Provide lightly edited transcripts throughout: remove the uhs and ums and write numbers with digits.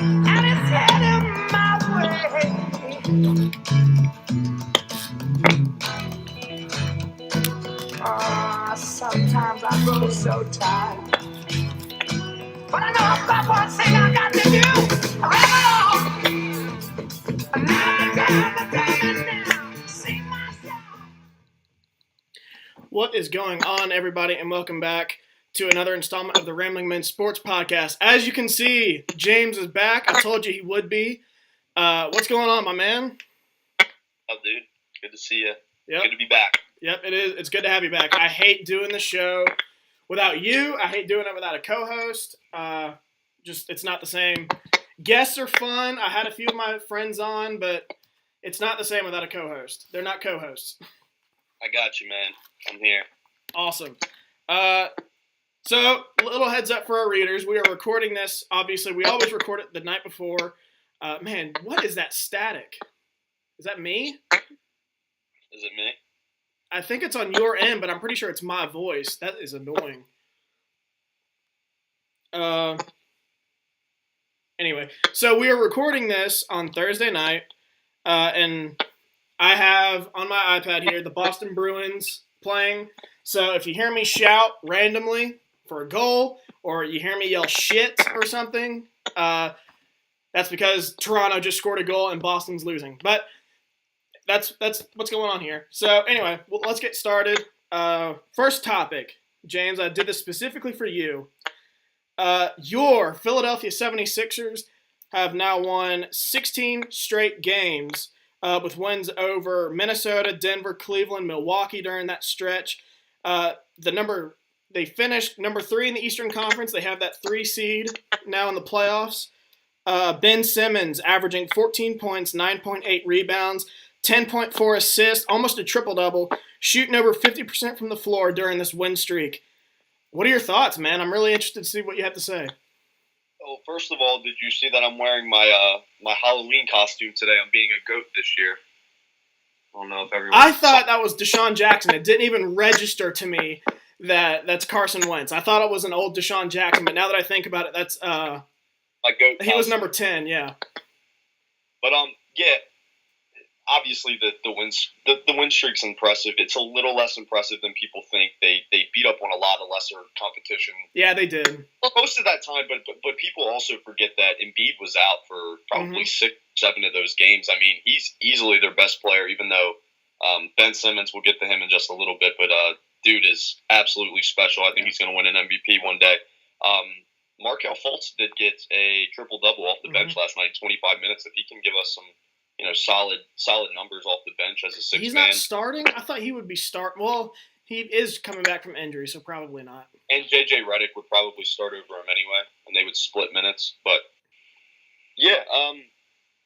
and it's heading my way. Sometimes I grow so tired, but I know I've got one thing I got to do. What is going on, everybody, and welcome back to another installment of the Rambling Men Sports Podcast. As you can see, James is back. I told you he would be. What's going on, my man? Oh, dude. Good to see you. Yep. Good to be back. Yep, it is. It's good to have you back. I hate doing the show without you. I hate doing it without a co-host. It's not the same. Guests are fun. I had a few of my friends on, but it's not the same without a co-host. They're not co-hosts. I got you, man. I'm here. Awesome. So, a little heads up for our readers. We are recording this, obviously. We always record it the night before. Man, what is that static? Is that me? Is it me? I think it's on your end, but I'm pretty sure it's my voice. That is annoying. Anyway, so we are recording this on Thursday night, and I have on my iPad here the Boston Bruins playing. So if you hear me shout randomly for a goal, or you hear me yell shit or something, that's because Toronto just scored a goal and Boston's losing. But that's what's going on here. So anyway, let's get started. First topic, James, I did this specifically for you. Your Philadelphia 76ers have now won 16 straight games with wins over Minnesota, Denver, Cleveland, Milwaukee during that stretch. They finished number 3 in the Eastern Conference. They have that 3 seed now in the playoffs. Ben Simmons averaging 14 points, 9.8 rebounds, 10.4 assists, almost a triple-double, shooting over 50% from the floor during this win streak. What are your thoughts, man? I'm really interested to see what you have to say. Well, first of all, did you see that I'm wearing my my Halloween costume today? I'm being a goat this year. I don't know if everyone... I thought that was Deshaun Jackson. It didn't even register to me that that's Carson Wentz. I thought it was an old Deshaun Jackson, but now that I think about it, that's my goat he was number 10, yeah. But yeah, obviously the win streak's impressive. It's a little less impressive than people think. They beat up on a lot of lesser competition. Yeah, they did. Most of that time, but people also forget that Embiid was out for probably 6, 7 of those games. I mean, he's easily their best player, even though Ben Simmons, we'll get to him in just a little bit, but dude is absolutely special. I think he's going to win an MVP one day. Markelle Fultz did get a triple-double off the bench last night, 25 minutes. If he can give us some solid numbers off the bench as a sixth man. He's not starting? I thought he would be starting. Well, he is coming back from injury, so probably not. And J.J. Redick would probably start over him anyway, and they would split minutes. But, yeah,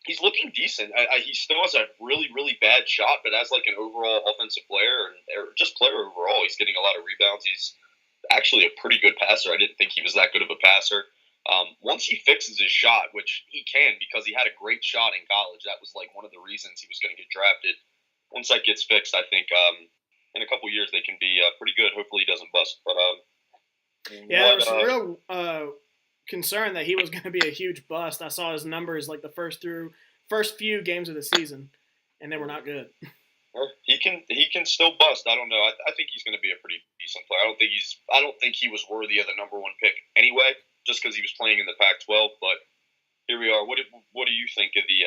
he's looking decent. He still has a really, really bad shot, but as like an overall offensive player, or just player overall, he's getting a lot of rebounds. He's actually a pretty good passer. I didn't think he was that good of a passer. Once he fixes his shot, which he can because he had a great shot in college, that was like one of the reasons he was going to get drafted. Once that gets fixed, I think in a couple years they can be pretty good. Hopefully he doesn't bust. But there was real concern that he was going to be a huge bust. I saw his numbers like the first few games of the season, and they were not good. He can still bust. I don't know. I think he's going to be a pretty decent player. I don't think he was worthy of the number 1 pick anyway, just because he was playing in the Pac-12. But here we are. What do you think of the?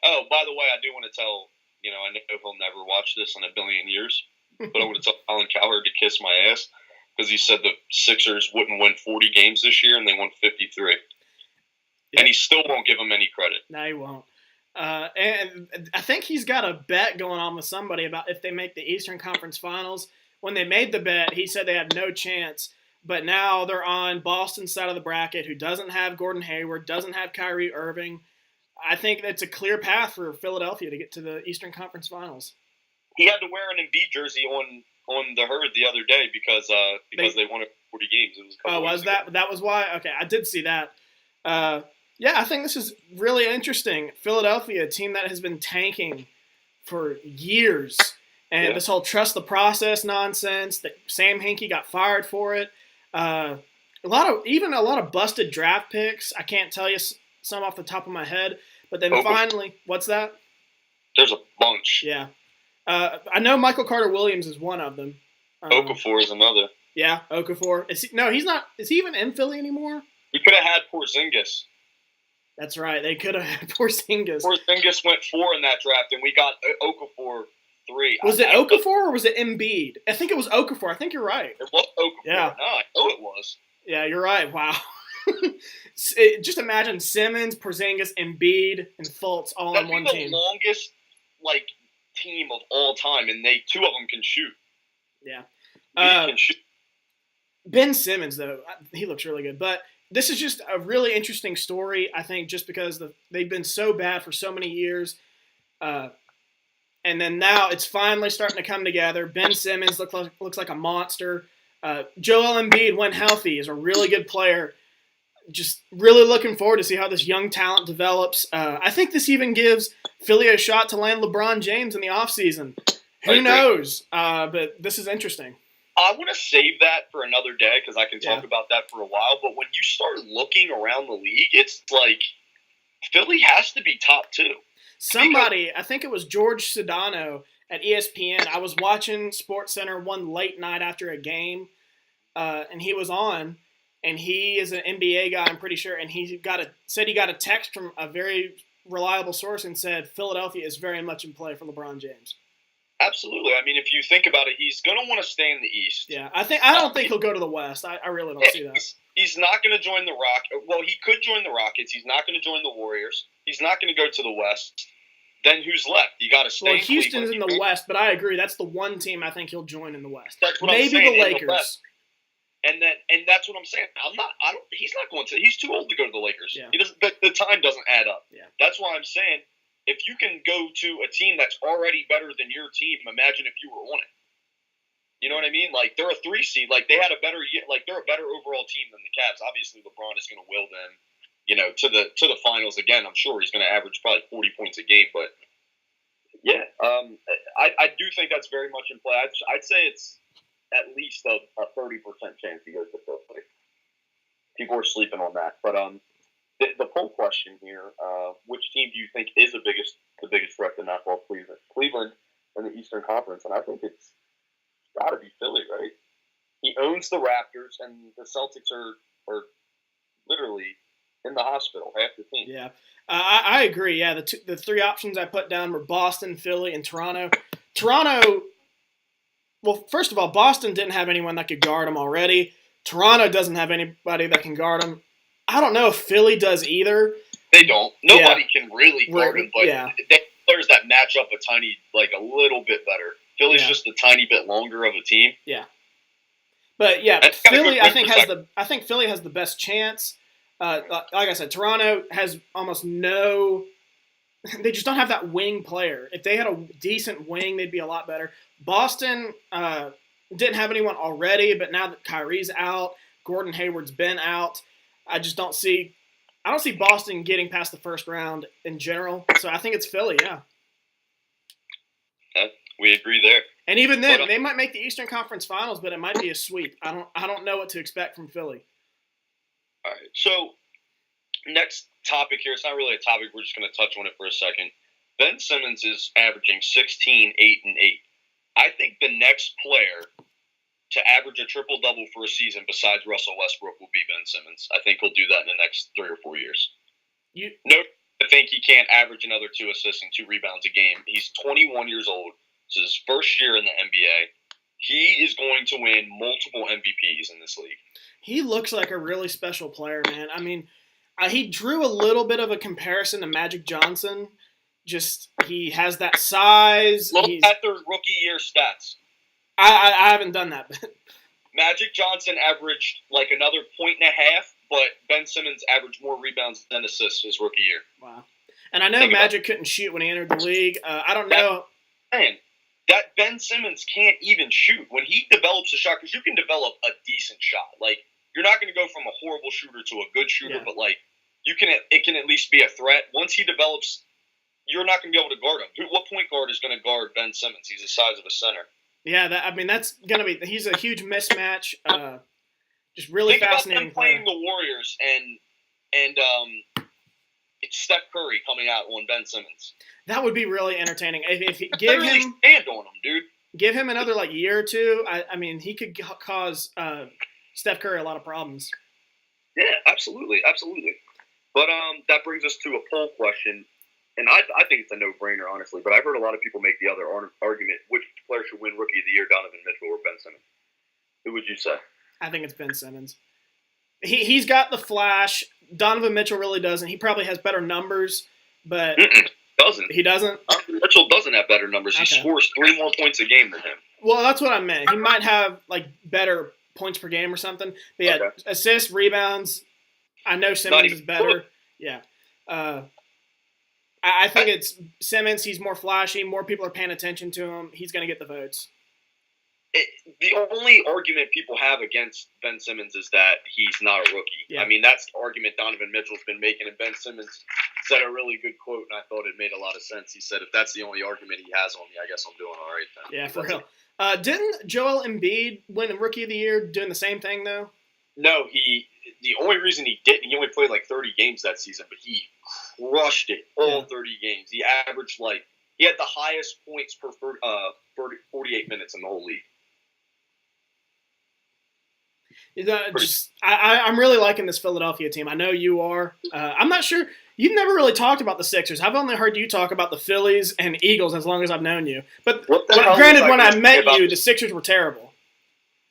Oh, by the way, I do want to tell. I know he'll never watch this in a billion years, but I want to tell Colin Cowherd to kiss my ass because he said the Sixers wouldn't win 40 games this year, and they won 53. Yeah. And he still won't give him any credit. No, he won't. And I think he's got a bet going on with somebody about if they make the Eastern Conference Finals. When they made the bet, he said they had no chance. But now they're on Boston's side of the bracket, who doesn't have Gordon Hayward, doesn't have Kyrie Irving. I think that's a clear path for Philadelphia to get to the Eastern Conference Finals. He had to wear an Embiid jersey on the Herd the other day because they won 40 games. That was why? Okay, I did see that. Yeah, I think this is really interesting. Philadelphia, a team that has been tanking for years. And this whole trust the process nonsense, that Sam Hinkie got fired for it. a lot of busted draft picks. I can't tell you some off the top of my head, but then finally, what's that? There's a bunch. Yeah, I know Michael Carter Williams is one of them. Okafor is another. Yeah, Okafor. He's not. Is he even in Philly anymore? We could have had Porzingis. That's right. They could have had Porzingis. Porzingis went 4 in that draft, and we got Okafor 3. Was it Okafor or was it Embiid? I think it was Okafor. I think you're right. It was Okafor. Yeah. No, I know it was. Yeah, you're right. Wow. Just imagine Simmons, Porzingis, Embiid, and Fultz all on one team. That'd be the longest team of all time, and 2 of them can shoot. Yeah. Can shoot. Ben Simmons, though, he looks really good. But this is just a really interesting story, I think, just because they've been so bad for so many years. And then now it's finally starting to come together. Ben Simmons looks like a monster. Joel Embiid, when healthy, is a really good player. Just really looking forward to see how this young talent develops. I think this even gives Philly a shot to land LeBron James in the offseason. Who knows? But this is interesting. I want to save that for another day because I can talk about that for a while. But when you start looking around the league, it's like Philly has to be top 2. Somebody, I think it was George Sedano at ESPN. I was watching SportsCenter one late night after a game, and he was on, and he is an NBA guy, I'm pretty sure, and said he got a text from a very reliable source and said Philadelphia is very much in play for LeBron James. Absolutely. I mean, if you think about it, he's going to want to stay in the East. Yeah, I don't think he'll go to the West. I really don't see that. He's not going to join the Rockets. Well, he could join the Rockets. He's not going to join the Warriors. He's not going to go to the West. Then who's left? You got to stay. Well, Houston's in the West, but I agree. That's the one team I think he'll join in the West. That's what Maybe I'm saying, the Lakers. And that's what I'm saying. He's not going to. He's too old to go to the Lakers. Yeah. He doesn't. The time doesn't add up. Yeah. That's why I'm saying, if you can go to a team that's already better than your team, imagine if you were on it. You know what I mean? They're a 3 seed. They had a better year. They're a better overall team than the Cavs. Obviously, LeBron is going to will them, to the finals again. I'm sure he's going to average probably 40 points a game. But yeah, I do think that's very much in play. I'd say it's at least a 30% chance he goes to Philly. People are sleeping on that, but the poll question here: which team do you think is the biggest threat to knock off Cleveland? Cleveland in the Eastern Conference, and I think it's got to be Philly, right? He owns the Raptors, and the Celtics are literally in the hospital, half the team. Yeah, I agree. Yeah, the 3 options I put down were Boston, Philly, and Toronto. Well, first of all, Boston didn't have anyone that could guard them already. Toronto doesn't have anybody that can guard them. I don't know if Philly does either. They don't. Nobody can really guard them, but they players that match up a little bit better. Philly's just a tiny bit longer of a team. Yeah. But yeah, Philly I think Philly has the best chance. Like I said, Toronto has almost no. They just don't have that wing player. If they had a decent wing, they'd be a lot better. Boston didn't have anyone already, but now that Kyrie's out, Gordon Hayward's been out, I don't see Boston getting past the first round in general. So I think it's Philly, yeah. We agree there. And even then, they might make the Eastern Conference Finals, but it might be a sweep. I don't know what to expect from Philly. All right. So next topic here. It's not really a topic. We're just going to touch on it for a second. Ben Simmons is averaging 16, 8, and 8. I think the next player to average a triple-double for a season besides Russell Westbrook will be Ben Simmons. I think he'll do that in the next 3 or 4 years. I think he can't average another 2 assists and 2 rebounds a game. He's 21 years old. This is his first year in the NBA. He is going to win multiple MVPs in this league. He looks like a really special player, man. I mean, he drew a little bit of a comparison to Magic Johnson. Just, he has that size. Look at their rookie year stats. I haven't done that. Magic Johnson averaged another 1.5 points, but Ben Simmons averaged more rebounds than assists his rookie year. Wow. And I know Magic couldn't shoot when he entered the league. I don't know. Man, that Ben Simmons can't even shoot. When he develops a shot, because you can develop a decent shot. You're not going to go from a horrible shooter to a good shooter, but it can at least be a threat. Once he develops, you're not going to be able to guard him. What point guard is going to guard Ben Simmons? He's the size of a center. Yeah, that's going to be – he's a huge mismatch. Just really Think fascinating. Think about them playing the Warriors and it's Steph Curry coming out on Ben Simmons. That would be really entertaining. If stand on him, dude. Give him another year or two. I mean, he could cause Steph Curry a lot of problems. Yeah, absolutely. But that brings us to a poll question, and I think it's a no-brainer, honestly. But I've heard a lot of people make the other argument: which player should win Rookie of the Year, Donovan Mitchell or Ben Simmons? Who would you say? I think it's Ben Simmons. He's got the flash. Donovan Mitchell really doesn't. He probably has better numbers, but doesn't. He doesn't? Mitchell doesn't have better numbers. He scores 3 more points a game than him. Well, that's what I meant. He might have better points per game or something. But yeah, assists, rebounds. I know Simmons is better. Sure. Yeah. I think it's Simmons. He's more flashy. More people are paying attention to him. He's going to get the votes. The only argument people have against Ben Simmons is that he's not a rookie. Yeah. I mean, that's the argument Donovan Mitchell's been making, and Ben Simmons said a really good quote, and I thought it made a lot of sense. He said, if that's the only argument he has on me, I guess I'm doing all right then. Yeah, for real. Didn't Joel Embiid win Rookie of the Year doing the same thing, though? No, the only reason he didn't, he only played 30 games that season, but he crushed it all 30 games. He averaged he had the highest points per 48 minutes in the whole league. I'm really liking this Philadelphia team. I know you are. I'm not sure. You've never really talked about the Sixers. I've only heard you talk about the Phillies and Eagles as long as I've known you. But granted, when I met you, the Sixers were terrible.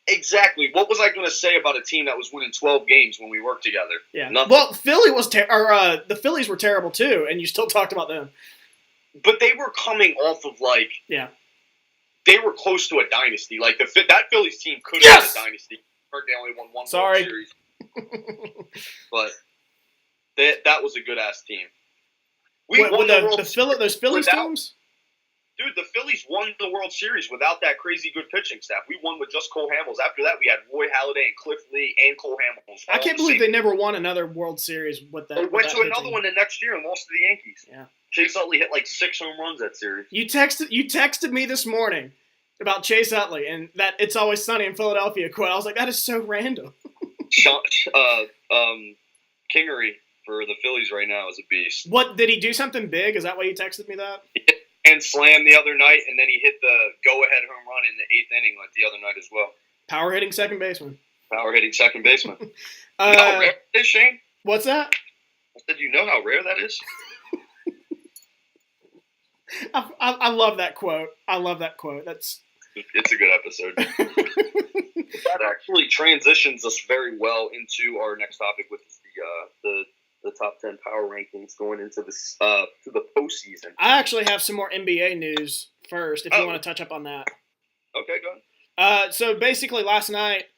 Exactly. What was I going to say about a team that was winning 12 games when we worked together? Yeah. Nothing. Well, the Phillies were terrible too, and you still talked about them. But they were coming off of they were close to a dynasty. That Phillies team could have been a dynasty. They only won one World Series. But that was a good-ass team. Those Phillies teams? Dude, the Phillies won the World Series without that crazy good pitching staff. We won with just Cole Hamels. After that, we had Roy Halladay and Cliff Lee and Cole Hamels. I can't believe they never won another World Series with that. They went to another one the next year and lost to the Yankees. Yeah. Chase Utley hit 6 home runs that series. You texted me this morning about Chase Utley and that "It's Always Sunny in Philadelphia" quote. I was like, that is so random. Kingery for the Phillies right now is a beast. What, did he do something big? Is that why you texted me that? And slam the other night, and then he hit the go-ahead home run in the 8th inning the other night as well. Power hitting second baseman. You know how rare that is, Shane? What's that? I said, you know how rare that is? I love that quote. It's a good episode. That actually transitions us very well into our next topic, which is the top 10 power rankings going into this to the postseason. I actually have some more NBA news first, if you want to touch up on that. Okay, go ahead. So basically, last night,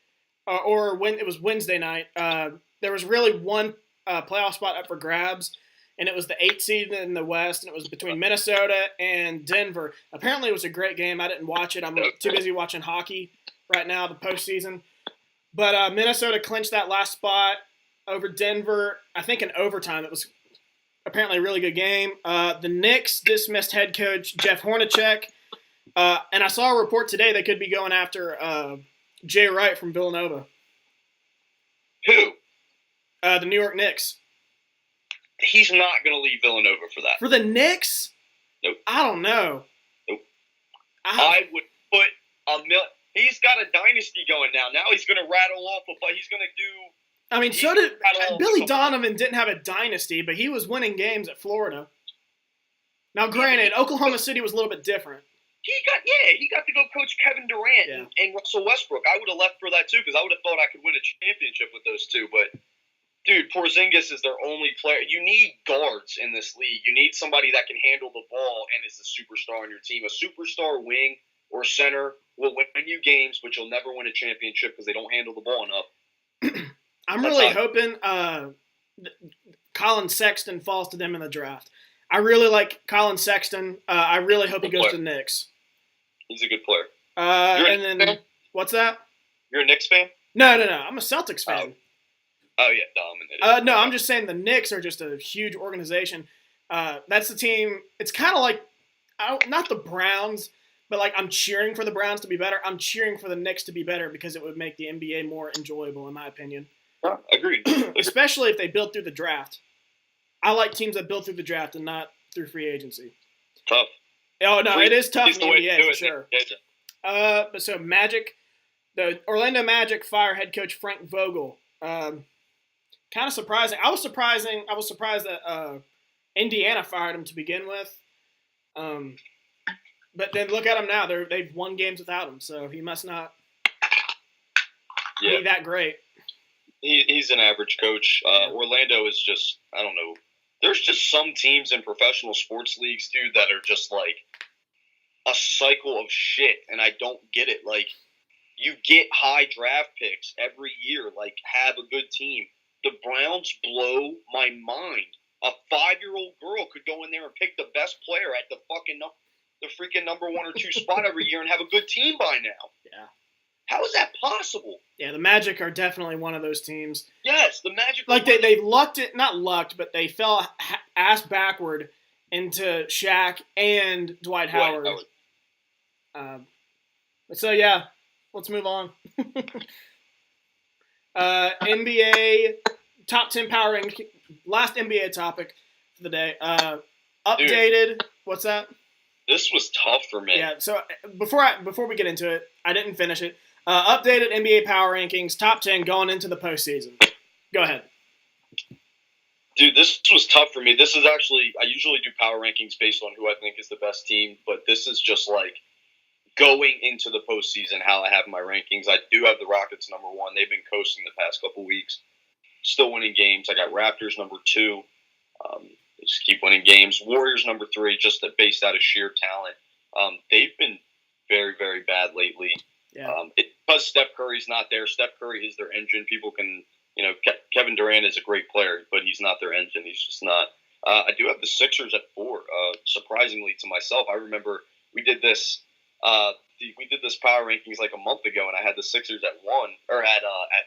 or when it was Wednesday night, there was really one playoff spot up for grabs. And it was the 8th seed in the West, and it was between Minnesota and Denver. Apparently, it was a great game. I didn't watch it. I'm too busy watching hockey right now, the postseason. But Minnesota clinched that last spot over Denver, I think in overtime. It was apparently a really good game. The Knicks dismissed head coach Jeff Hornacek. And I saw a report today they could be going after Jay Wright from Villanova. Who? The New York Knicks. He's not going to leave Villanova for that. For the Knicks? Nope. I don't know. Nope. I would put he's got a dynasty going now. Now he's going to rattle off he's going to do. I mean, so did Billy Donovan. Didn't have a dynasty, but he was winning games at Florida. Now, granted, Oklahoma City was a little bit different. He got to go coach Kevin Durant and Russell Westbrook. I would have left for that too because I would have thought I could win a championship with those two, but. Dude, Porzingis is their only player. You need guards in this league. You need somebody that can handle the ball and is a superstar on your team. A superstar wing or center will win you games, but you'll never win a championship because they don't handle the ball enough. I'm really hoping Colin Sexton falls to them in the draft. I really like Colin Sexton. I really hope he goes to the Knicks. He's a good player. What's that? You're a Knicks fan? No. I'm a Celtics fan. Oh, yeah, dominated. No, I'm just saying the Knicks are just a huge organization. That's the team. It's kind of like, not the Browns, But, like, I'm cheering for the Browns to be better. I'm cheering for the Knicks to be better because it would make the NBA more enjoyable, in my opinion. Agreed. Especially if they build through the draft. I like teams that build through the draft and not through free agency. Tough. Oh, no, it is tough in the NBA, for sure. Yeah. But so Magic, the Orlando Magic fire head coach Frank Vogel. Kind of surprising. I was surprised that Indiana fired him to begin with. But then look at him now. They've won games without him, so he must not be that great. He's an average coach. Orlando is just, I don't know. There's just some teams in professional sports leagues, dude, that are just like a cycle of shit, and I don't get it. Like, you get high draft picks every year. Like, have a good team. The Browns blow my mind. A 5-year-old girl could go in there and pick the best player at the freaking number 1 or 2 spot every year and have a good team by now. Yeah. How is that possible? Yeah, the Magic are definitely one of those teams. Yes, the Magic. Like, they lucked it, not lucked, but they fell ass backward into Shaq and Dwight Howard. So, yeah, let's move on. NBA top 10 power ranking. Last NBA topic for the day. Updated. Dude, what's that? This was tough for me. Yeah, so before we get into it, I didn't finish it. Updated NBA power rankings, top 10 going into the postseason. Go ahead. Dude, this was tough for me. This is actually, I usually do power rankings based on who I think is the best team, but this is just like going into the postseason, how I have my rankings. I do have the Rockets number 1. They've been coasting the past couple weeks. Still winning games. I got Raptors number 2. They just keep winning games. Warriors number 3, just based out of sheer talent. They've been very, very bad lately. Yeah. Because Steph Curry's not there. Steph Curry is their engine. People can, Kevin Durant is a great player, but he's not their engine. He's just not. I do have the Sixers at 4. Surprisingly to myself, I remember we did this. We did this power rankings like a month ago, and I had the Sixers at 1 or at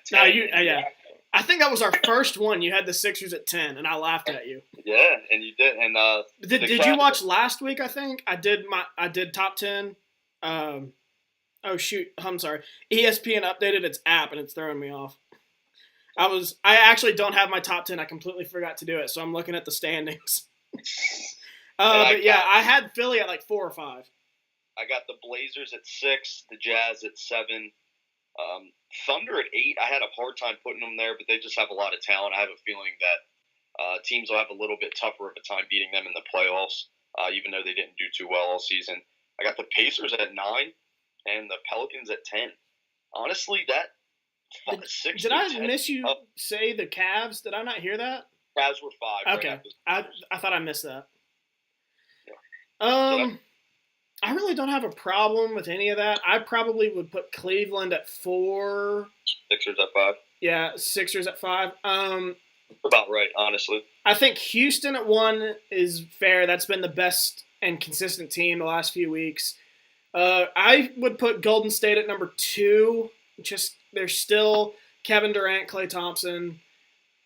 10. No, yeah. I think that was our first one. You had the Sixers at 10, and I laughed at you. Yeah, and you did. And did you watch last week? I think I did top 10. Oh shoot, I'm sorry. ESPN updated its app, and it's throwing me off. I actually don't have my top 10. I completely forgot to do it, so I'm looking at the standings. But yeah, I had Philly at like 4 or 5. I got the Blazers at 6, the Jazz at 7. Thunder at 8. I had a hard time putting them there, but they just have a lot of talent. I have a feeling that teams will have a little bit tougher of a time beating them in the playoffs, even though they didn't do too well all season. I got the Pacers at 9 and the Pelicans at 10. Honestly, that 6. Did I miss you say the Cavs? Did I not hear that? Cavs were 5. Okay, I thought I missed that. Yeah. I really don't have a problem with any of that. I probably would put Cleveland at 4. Sixers at 5. Yeah, Sixers at 5. About right, honestly. I think Houston at 1 is fair. That's been the best and consistent team the last few weeks. I would put Golden State at number 2. Just there's still Kevin Durant, Klay Thompson.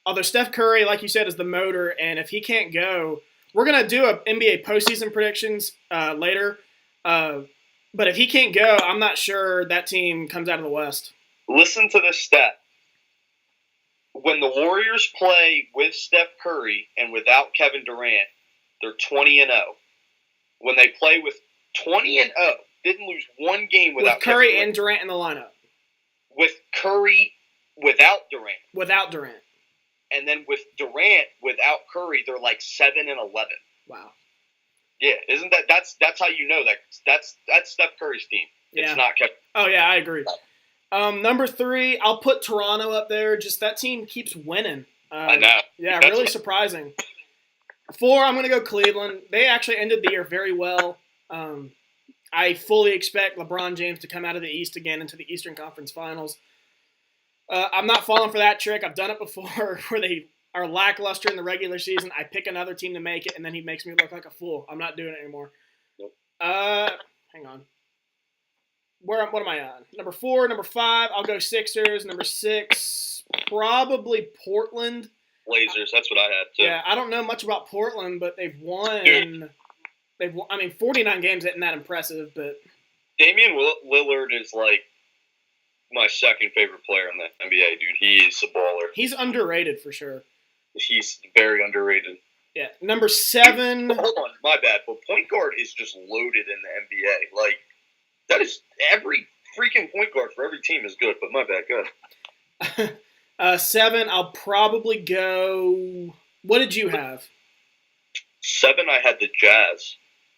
Although Steph Curry, like you said, is the motor, and if he can't go, we're gonna do a NBA postseason predictions later. But if he can't go, I'm not sure that team comes out of the West. Listen to this stat. When the Warriors play with Steph Curry and without Kevin Durant, they're 20-0. When they play with 20-0, didn't lose one game without Curry Kevin and Durant in the lineup. With Curry without Durant. Without Durant. And then with Durant without Curry, they're like 7-11. Wow. Yeah, isn't that's how you know that's Steph Curry's team. Yeah. It's not Kevin. Oh yeah, I agree. Number 3, I'll put Toronto up there. Just that team keeps winning. I know. Yeah, really surprising. 4, I'm going to go Cleveland. They actually ended the year very well. I fully expect LeBron James to come out of the East again into the Eastern Conference Finals. I'm not falling for that trick. I've done it before where they are lackluster in the regular season. I pick another team to make it, and then he makes me look like a fool. I'm not doing it anymore. Nope. Hang on. What am I on? Number 4, number 5, I'll go Sixers. Number 6, probably Portland. Blazers, that's what I had too. Yeah, I don't know much about Portland, but they've won. Dude. 49 games isn't that impressive, but Damian Lillard is like my second favorite player in the NBA, dude. He is a baller. He's underrated for sure. He's very underrated. Yeah. Number 7. Hold on, my bad. But point guard is just loaded in the NBA. Like, that is every freaking point guard for every team is good. But my bad, good. 7, I'll probably go. What did you have? 7, I had the Jazz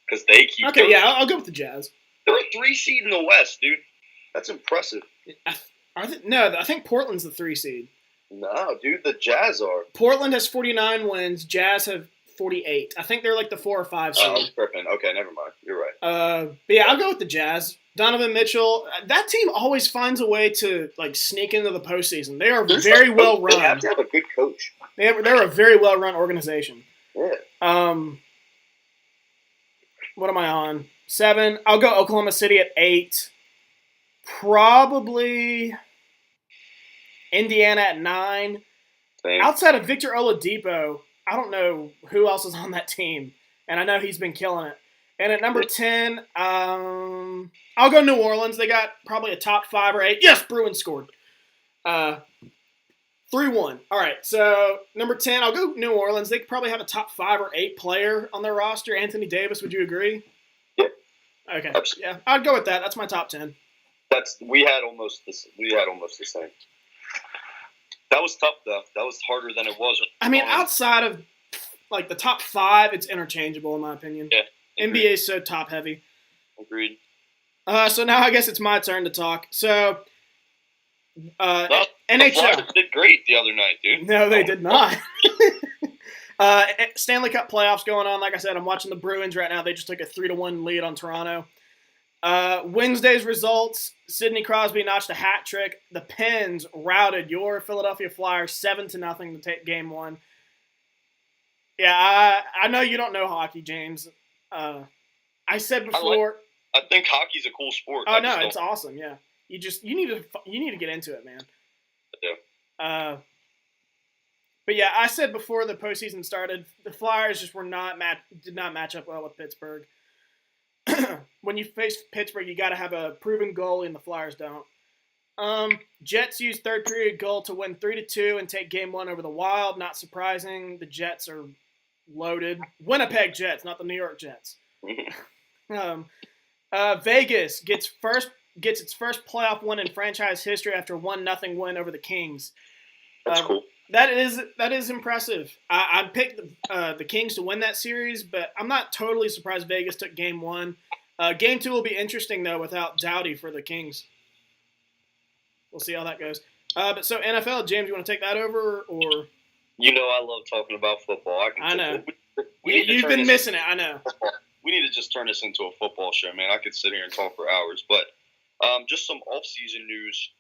because they keep. Okay, yeah, I'll go with the Jazz. They're a 3 seed in the West, dude. That's impressive. No, I think Portland's the 3 seed. No, dude, the Jazz are. Portland has 49 wins. Jazz have 48. I think they're like the 4 or 5 seed. Oh, I'm tripping. Okay, never mind. You're right. But yeah, I'll go with the Jazz. Donovan Mitchell. That team always finds a way to like sneak into the postseason. They are very well run. They have to have a good coach. They're a very well run organization. Yeah. What am I on? 7. I'll go Oklahoma City at 8. Probably Indiana at 9. Same. Outside of Victor Oladipo, I don't know who else is on that team, and I know he's been killing it. And at number 10, I'll go New Orleans. They got probably a top 5 or 8. Yes, Bruins scored. 3-1. All right, so number 10, I'll go New Orleans. They probably have a top 5 or 8 player on their roster. Anthony Davis, would you agree? Yeah. Okay. Absolutely. Yeah, I'd go with that. That's my top 10. We had almost the same. That was tough though. That was harder than it was. I mean, outside of like the top 5, it's interchangeable in my opinion. Yeah. Agreed. NBA is so top heavy. Agreed. So now I guess it's my turn to talk. So NHL. The Flyers did great the other night, dude. No, they did not. Stanley Cup playoffs going on. Like I said, I'm watching the Bruins right now. They just took a 3-1 lead on Toronto. Wednesday's results, Sidney Crosby notched a hat trick. The Pens routed your Philadelphia Flyers 7-0 to take game 1. Yeah, I know you don't know hockey, James. I said before. I think hockey's a cool sport. Oh no, it's awesome. Yeah, you need to get into it, man. Yeah. But yeah, I said before the postseason started, the Flyers just did not match up well with Pittsburgh. When you face Pittsburgh, you got to have a proven goalie, and the Flyers don't. Jets used third period goal to win 3-2 and take game 1 over the Wild. Not surprising, the Jets are loaded. Winnipeg Jets, not the New York Jets. Vegas gets its first playoff win in franchise history after 1-0 win over the Kings. That's cool. That is impressive. I picked the Kings to win that series, but I'm not totally surprised Vegas took game 1. Game 2 will be interesting, though, without Doughty for the Kings. We'll see how that goes. But so NFL, James, you want to take that over? Or You know I love talking about football. I know. You've been missing it, I know. We need to just turn this into a football show, man. I could sit here and talk for hours. But just some off-season news.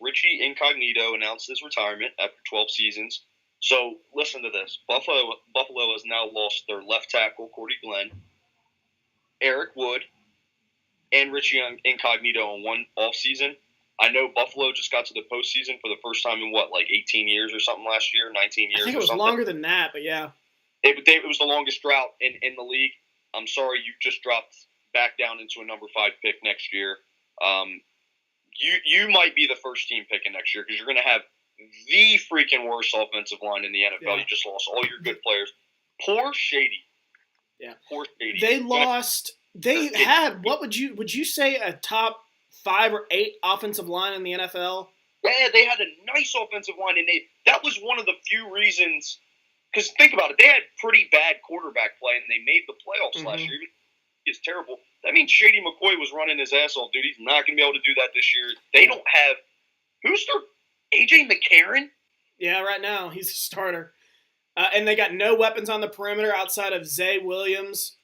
Richie Incognito announced his retirement after 12 seasons. So listen to this. Buffalo has now lost their left tackle, Cordy Glenn, Eric Wood, and Richie Incognito in one offseason. I know Buffalo just got to the postseason for the first time in, 18 years or something last year, 19 years or something? I think it was longer than that, but yeah. It was the longest drought in the league. I'm sorry you just dropped back down into a number 5 pick next year. You might be the first team picking next year because you're going to have the freaking worst offensive line in the NFL. Yeah. You just lost all your good players. Poor Shady. Yeah. Poor Shady. They lost. They had, what would you say, a top 5 or 8 offensive line in the NFL? Yeah, they had a nice offensive line, and that was one of the few reasons. Because think about it, they had pretty bad quarterback play, and they made the playoffs last year. It's terrible. That means Shady McCoy was running his ass off, dude. He's not going to be able to do that this year. They don't have – who's their – AJ McCarron? Yeah, right now he's a starter. And they got no weapons on the perimeter outside of Zay Williams.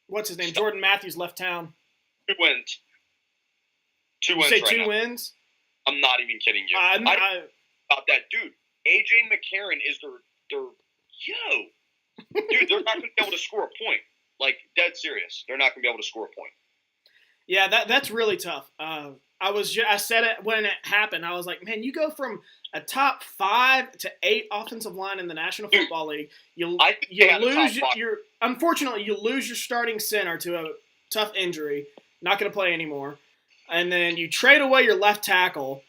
What's his name? Jordan Matthews left town. 2 wins. 2 wins. You say right 2 now. wins? I'm not even kidding you. About that, dude. AJ McCarron is their dude, they're not going to be able to score a point. Like, dead serious. They're not going to be able to score a point. Yeah, that's really tough. I said it when it happened. I was like, man, you go from a top 5 to 8 offensive line in the National Football League. Unfortunately, you lose your starting center to a tough injury. not going to play anymore. And then you trade away your left tackle.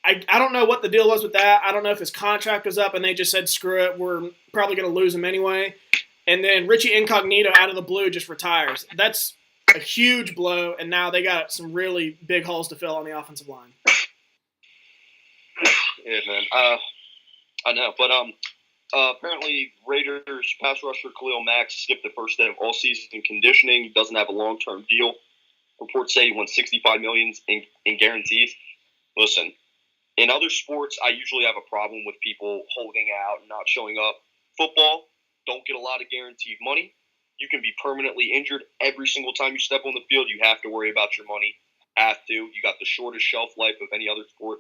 I don't know what the deal was with that. I don't know if his contract was up and they just said, screw it, we're probably going to lose him anyway. And then Richie Incognito out of the blue just retires. That's a huge blow, and now they got some really big holes to fill on the offensive line. Yeah, man. I know, but apparently Raiders pass rusher Khalil Mack skipped the first day of all season conditioning. He doesn't have a long-term deal. Reports say he won $65 million in guarantees. Listen, in other sports, I usually have a problem with people holding out and not showing up. Football, don't get a lot of guaranteed money. You can be permanently injured every single time you step on the field. You have to worry about your money. Have to. You got the shortest shelf life of any other sport.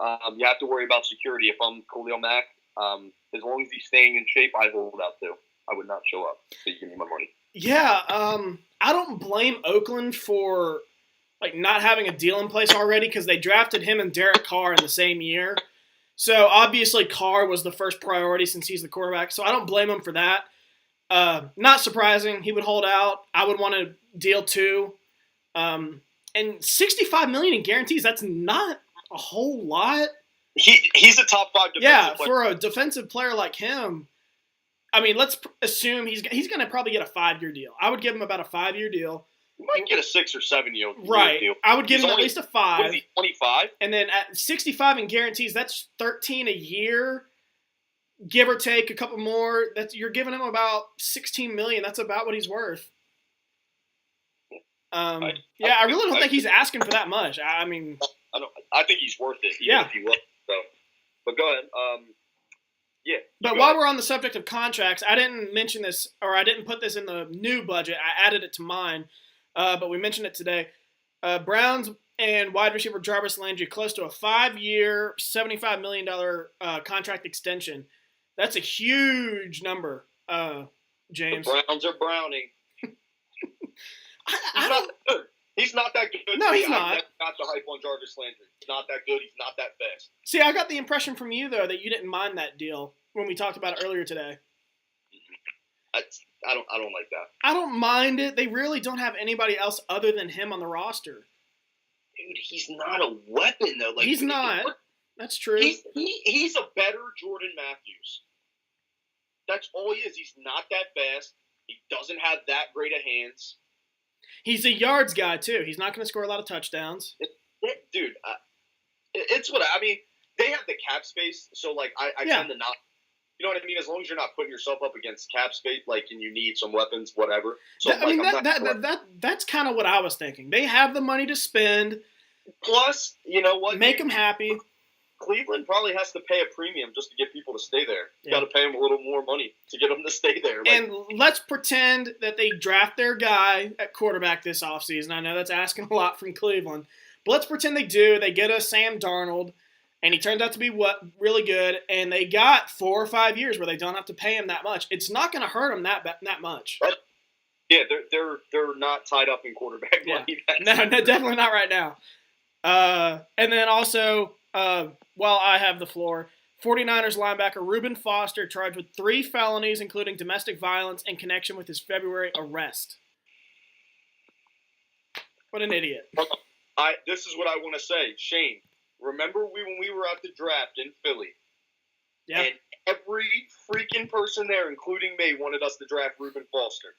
You have to worry about security. If I'm Khalil Mack, as long as he's staying in shape, I hold out too. I would not show up so you give me my money. Yeah, I don't blame Oakland for not having a deal in place already because they drafted him and Derek Carr in the same year. So obviously Carr was the first priority since he's the quarterback. So I don't blame him for that. Not surprising. He would hold out. I would want to deal too. And $65 million in guarantees, that's not a whole lot. He's a top 5 defensive player. For a defensive player like him, I mean, let's assume he's going to probably get a 5-year deal. I would give him about a 5-year deal. You might get a 6 or 7 year right. deal. I would give him at least a 5. What is he, 25? And then at 65 in guarantees, that's 13 a year. Give or take a couple more. You're giving him about $16 million. That's about what he's worth. I really don't think he's asking for that much. I mean, I think he's worth it. Even if he was. So, but go ahead. Yeah. But while we're on the subject of contracts, I didn't mention this, or I didn't put this in the new budget. I added it to mine, but we mentioned it today. Browns and wide receiver Jarvis Landry close to a 5-year, $75 million contract extension. That's a huge number, James. The Browns are browning. He's not that good. No, he's not. I've got the hype on Jarvis Landry. He's not that good. He's not that fast. See, I got the impression from you, though, that you didn't mind that deal when we talked about it earlier today. I don't like that. I don't mind it. They really don't have anybody else other than him on the roster. Dude, he's not a weapon, though. He's not. That's true. He's a better Jordan Matthews. That's all he is. He's not that fast. He doesn't have that great of hands. He's a yards guy, too. He's not going to score a lot of touchdowns. Dude, it's what I mean. They have the cap space, so, I tend to not. You know what I mean? As long as you're not putting yourself up against cap space, and you need some weapons, whatever. So, that's kind of what I was thinking. They have the money to spend. Plus, you know what? Make them happy. Cleveland probably has to pay a premium just to get people to stay there. You got to pay them a little more money to get them to stay there. And let's pretend that they draft their guy at quarterback this offseason. I know that's asking a lot from Cleveland. But let's pretend they do. They get a Sam Darnold, and he turns out to be really good, and they got 4 or 5 years where they don't have to pay him that much. It's not going to hurt them that much. Yeah, they're not tied up in quarterback money. No, definitely not right now. And then also, while I have the floor, 49ers linebacker Reuben Foster charged with 3 felonies, including domestic violence in connection with his February arrest. What an idiot. This is what I want to say. Shane, remember when we were at the draft in Philly? Yeah. And every freaking person there, including me, wanted us to draft Reuben Foster.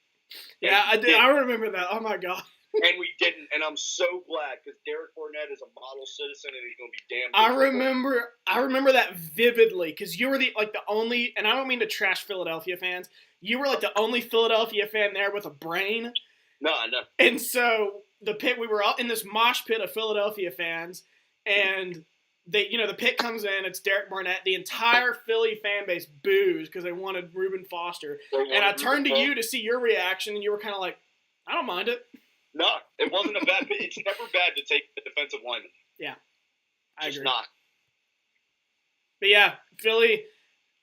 Yeah, I did. I remember that. Oh, my God. And we didn't, and I'm so glad because Derek Barnett is a model citizen, and he's going to be damn good. I remember that vividly because you were the only, and I don't mean to trash Philadelphia fans. You were the only Philadelphia fan there with a brain. No, I know. And so we were all in this mosh pit of Philadelphia fans, and the pit comes in. It's Derek Barnett. The entire Philly fan base boos because they wanted Reuben Foster. And I turned to you to see your reaction, and you were kind of like, I don't mind it. No, it wasn't a bad. It's never bad to take the defensive lineman. Yeah, I agree. It's not. But yeah, Philly.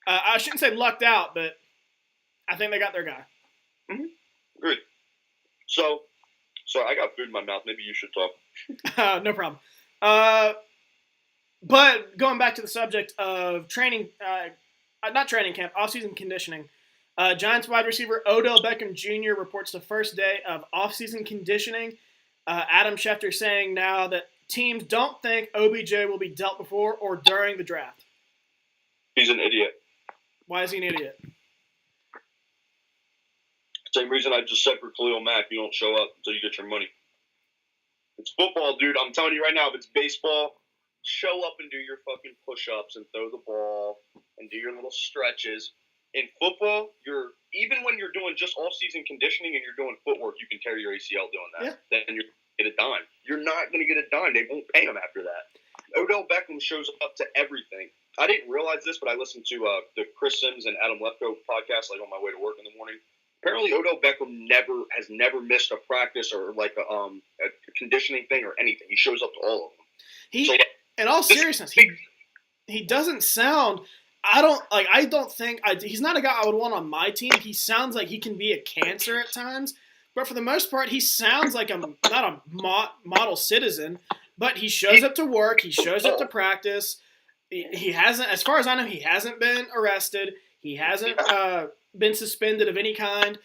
I shouldn't say lucked out, but I think they got their guy. Mm-hmm. Good. So I got food in my mouth. Maybe you should talk. No problem. But going back to the subject of training, not training camp, off-season conditioning. Giants wide receiver Odell Beckham Jr. reports the first day of off-season conditioning. Adam Schefter saying now that teams don't think OBJ will be dealt before or during the draft. He's an idiot. Why is he an idiot? Same reason I just said for Khalil Mack, you don't show up until you get your money. It's football, dude. I'm telling you right now, if it's baseball, show up and do your fucking push-ups and throw the ball and do your little stretches. In football, even when you're doing just off-season conditioning and you're doing footwork, you can tear your ACL doing that. Yeah. Then you're going to get a dime. You're not going to get a dime. They won't pay him after that. Odell Beckham shows up to everything. I didn't realize this, but I listened to the Chris Sims and Adam Lefkoe podcast like on my way to work in the morning. Apparently, Odell Beckham has never missed a practice or like a conditioning thing or anything. He shows up to all of them. In all seriousness, he doesn't sound. He's not a guy I would want on my team. He sounds like he can be a cancer at times, but for the most part, he sounds like not a model citizen. But he shows up to work. He shows up to practice. He hasn't, as far as I know, he hasn't been arrested. He hasn't been suspended of any kind.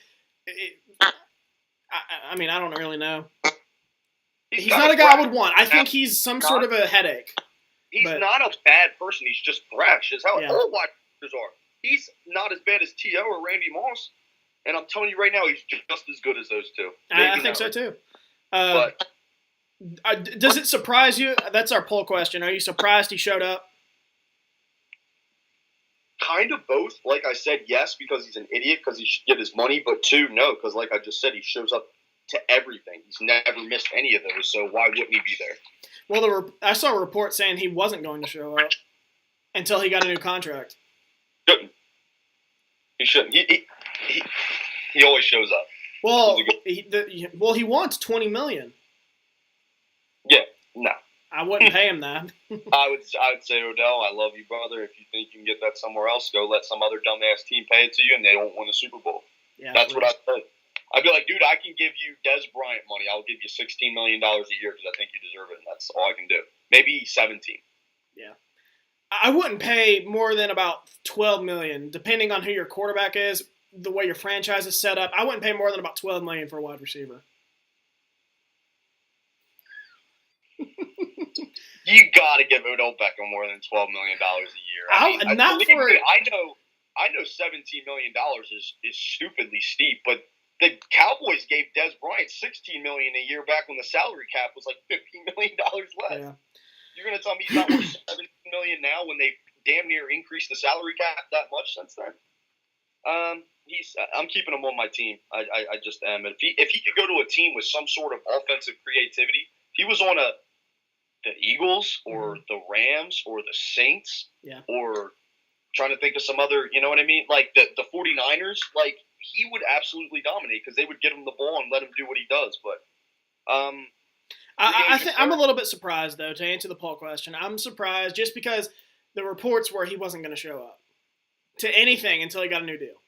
I mean, I don't really know. He's not a guy I would want. I think he's some sort of a headache. He's not a bad person. He's just brash. That's how all wide receivers are. He's not as bad as T.O. or Randy Moss. And I'm telling you right now, he's just as good as those two. I think so, too. Does it surprise you? That's our poll question. Are you surprised he showed up? Kind of both. Like I said, yes, because he's an idiot, because he should get his money. But two, no, because like I just said, he shows up to everything. He's never missed any of those, so why wouldn't he be there? Well, I saw a report saying he wasn't going to show up until he got a new contract. Shouldn't. He shouldn't. He always shows up. Well, he wants $20 million. Yeah, no. I wouldn't pay him that. I would say, Odell, I love you, brother. If you think you can get that somewhere else, go let some other dumbass team pay it to you, and they don't win a Super Bowl. Yeah, that's what I'd say. I'd be like, dude, I can give you Des Bryant money. I'll give you $16 million a year because I think you deserve it, and that's all I can do. Maybe 17. Yeah. I wouldn't pay more than about $12 million, depending on who your quarterback is, the way your franchise is set up. I wouldn't pay more than about $12 million for a wide receiver. You got to give Odell Beckham more than $12 million a year. I know $17 million is stupidly steep, but the Cowboys gave Des Bryant $16 million a year back when the salary cap was like $15 million less. Yeah. You're going to tell me he's not worth $17 million now when they damn near increased the salary cap that much since then? I'm keeping him on my team. I just am. And if he could go to a team with some sort of offensive creativity, if he was on the Eagles or the Rams or the Saints, or trying to think of some other, you know what I mean? Like the 49ers, like he would absolutely dominate because they would get him the ball and let him do what he does. But I think I'm a little bit surprised, though, to answer the poll question. I'm surprised just because the reports were he wasn't going to show up to anything until he got a new deal.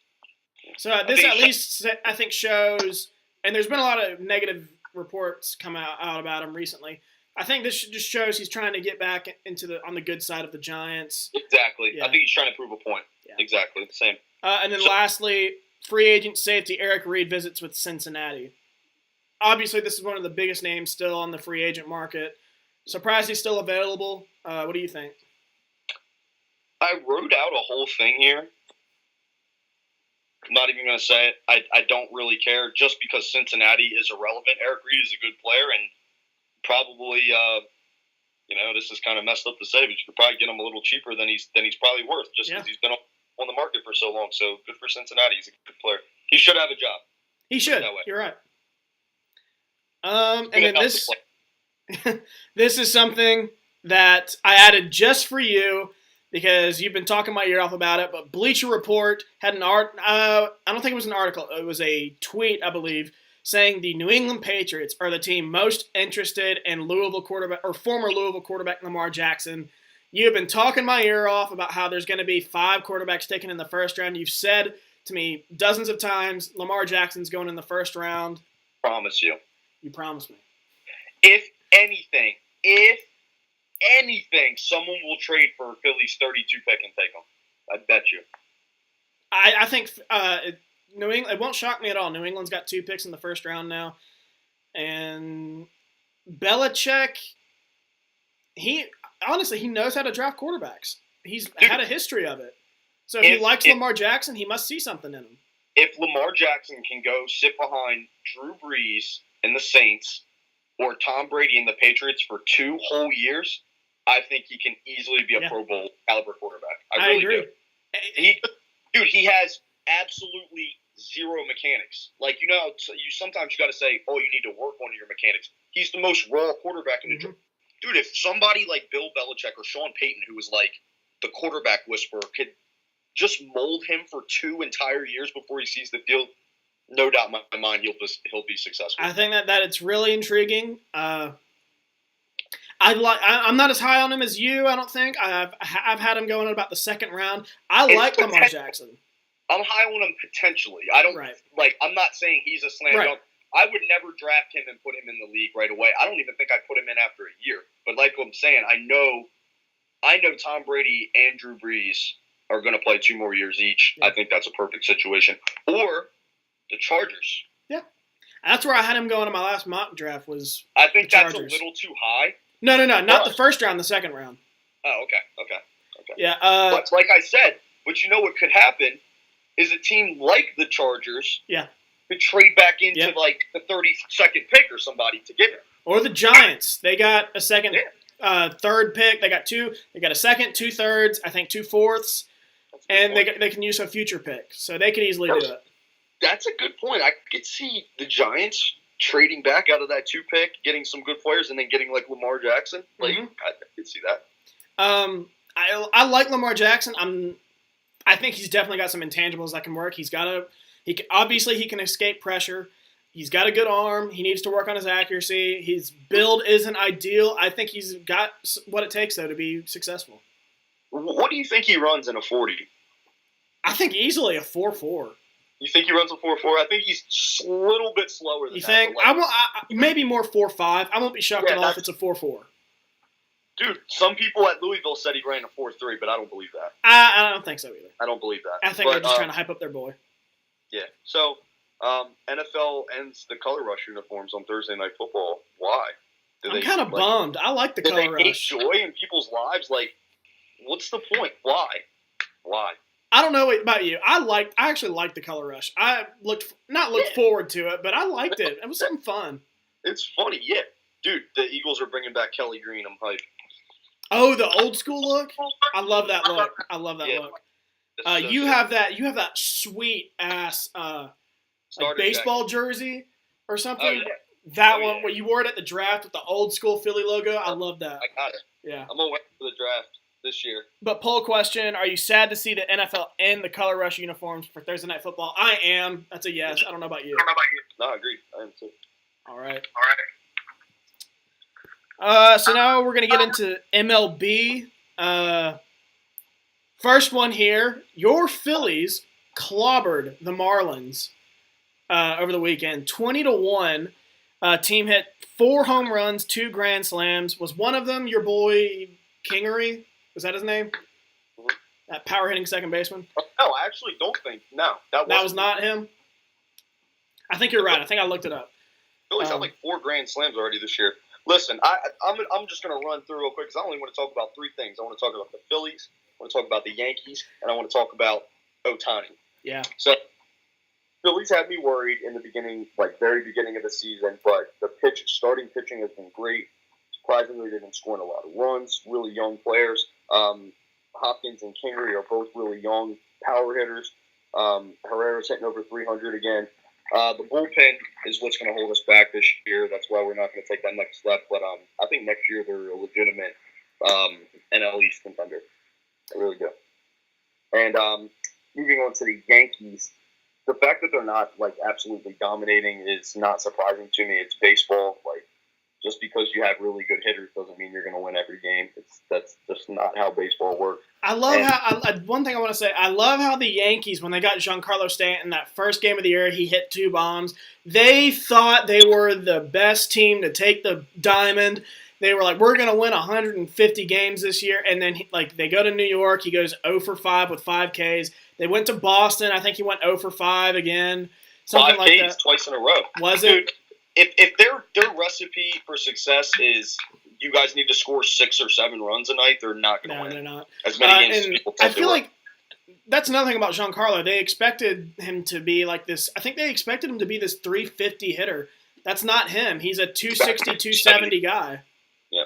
So this at least, I think, shows, and there's been a lot of negative reports come out about him recently. I think this just shows he's trying to get back on the good side of the Giants. Exactly. Yeah. I think he's trying to prove a point. Yeah. Exactly. Same. And then lastly, free agent safety Eric Reed visits with Cincinnati. Obviously, this is one of the biggest names still on the free agent market. Surprised he's still available. What do you think? I wrote out a whole thing here. I'm not even going to say it. I don't really care just because Cincinnati is irrelevant. Eric Reed is a good player and probably, this is kind of messed up to say, but you could probably get him a little cheaper than he's probably worth just because he's been on the market for so long. So good for Cincinnati. He's a good player. He should have a job. He should. You're right. And then this is something that I added just for you because you've been talking my ear off about it, but Bleacher Report had an I don't think it was an article. It was a tweet, I believe, saying the New England Patriots are the team most interested in Louisville quarterback or former Louisville quarterback Lamar Jackson. You've been talking my ear off about how there's going to be 5 quarterbacks taken in the first round. You've said to me dozens of times Lamar Jackson's going in the first round. Promise you. You promised me. If anything, someone will trade for Philly's 32 pick and take him. I bet you. I think New England. It won't shock me at all. New England's got 2 picks in the first round now, and Belichick, he knows how to draft quarterbacks. He's had a history of it. So if he likes Lamar Jackson, he must see something in him. If Lamar Jackson can go sit behind Drew Brees and the Saints or Tom Brady and the Patriots for 2 whole years, I think he can easily be a Pro Bowl caliber quarterback. I really agree. Do. He has absolutely zero mechanics. Like, sometimes you got to say, oh, you need to work on your mechanics. He's the most raw quarterback in the draft. Dude, if somebody like Bill Belichick or Sean Payton, who was like the quarterback whisperer, could just mold him for 2 entire years before he sees the field, no doubt in my mind he'll be successful. I think that it's really intriguing. I'm not as high on him as you. I don't think I've had him going in about the second round. I like Lamar Jackson. I'm high on him potentially. I don't I'm not saying he's a slam dunk. I would never draft him and put him in the league right away. I don't even think I'd put him in after a year. But like I'm saying, I know Tom Brady and Drew Brees are going to play 2 more years each. Yeah. I think that's a perfect situation. Or the Chargers. Yeah. That's where I had him going in my last mock draft was I think that's a little too high. No. Not the first round, the second round. Oh, okay. Yeah. But like I said, but you know what could happen is a team like the Chargers could trade back into like the 32nd pick or somebody to get him. Or the Giants. They got a second, third pick. They got 2. They got a second, 2 thirds, I think 2 fourths. And they can use a future pick. So they could easily do it. That's a good point. I could see the Giants trading back out of that 2 pick, getting some good players, and then getting like Lamar Jackson. Like, I could see that. I like Lamar Jackson. I think he's definitely got some intangibles that can work. Obviously he can escape pressure. He's got a good arm. He needs to work on his accuracy. His build isn't ideal. I think he's got what it takes though to be successful. What do you think he runs in a 40? I think easily a 4.4. You think he runs a 4.4? I think he's a little bit slower than you that. You think? Maybe more 4.5. I won't be shocked at all if it's a 4.4. Dude, some people at Louisville said he ran a 4.3, but I don't believe that. I don't think so either. I don't believe that. I think they're just trying to hype up their boy. Yeah. So, NFL ends the color rush uniforms on Thursday Night Football. Why? I'm kind of bummed. I like the color rush. Did they hate joy in people's lives? Like, what's the point? Why? I don't know about you. I actually liked the color rush. I looked forward to it, but I liked it. It was something fun. It's funny, yeah. Dude, the Eagles are bringing back Kelly Green. I'm hyped. Oh, the old school look? I love that look. look. You have that sweet ass like baseball jersey or something. Oh, yeah. That one where you wore it at the draft with the old school Philly logo. I love that. I got it. Yeah. I'm gonna wait for the draft this year. But poll question: are you sad to see the NFL end the color rush uniforms for Thursday Night Football? I am. That's a yes. I don't know about you. No, I agree. I am too. All right. So now we're going to get into MLB. First one here. Your Phillies clobbered the Marlins over the weekend. 20-1. Team hit 4 home runs, 2 grand slams. Was one of them your boy Kingery? Was that his name? Mm-hmm. That power hitting second baseman? No, I actually don't think. No. That was not him? I think you're right. I think I looked it up. Phillies have like 4 grand slams already this year. Listen, I'm just going to run through real quick because I only want to talk about 3 things. I want to talk about the Phillies, I want to talk about the Yankees, and I want to talk about Ohtani. Yeah. So, Phillies had me worried in the beginning, like very beginning of the season, but the starting pitching has been great. Surprisingly, they've been scoring a lot of runs, really young players. Hopkins and Kingery are both really young power hitters. Herrera's hitting over 300 again. The bullpen is what's going to hold us back this year. That's why we're not going to take that next step. But I think next year they're a legitimate NL East contender. They really do. And moving on to the Yankees, the fact that they're not like absolutely dominating is not surprising to me. It's baseball. Like, just because you have really good hitters doesn't mean you're going to win every game. That's just not how baseball works. I love one thing I want to say. I love how the Yankees, when they got Giancarlo Stanton that first game of the year, he hit 2 bombs. They thought they were the best team to take the diamond. They were like, we're going to win 150 games this year. And then they go to New York. He goes 0 for 5 with 5 Ks. They went to Boston. I think he went 0 for 5 again. Something 5 like Ks that. Twice in a row. Was it? if their recipe for success is you guys need to score 6 or 7 runs a night, they're not going to win. They're not. As many games as people thought I feel like that's another thing about Giancarlo. They expected him to be like this. I think they expected him to be this 350 hitter. That's not him. He's a 260, 270 guy. Yeah.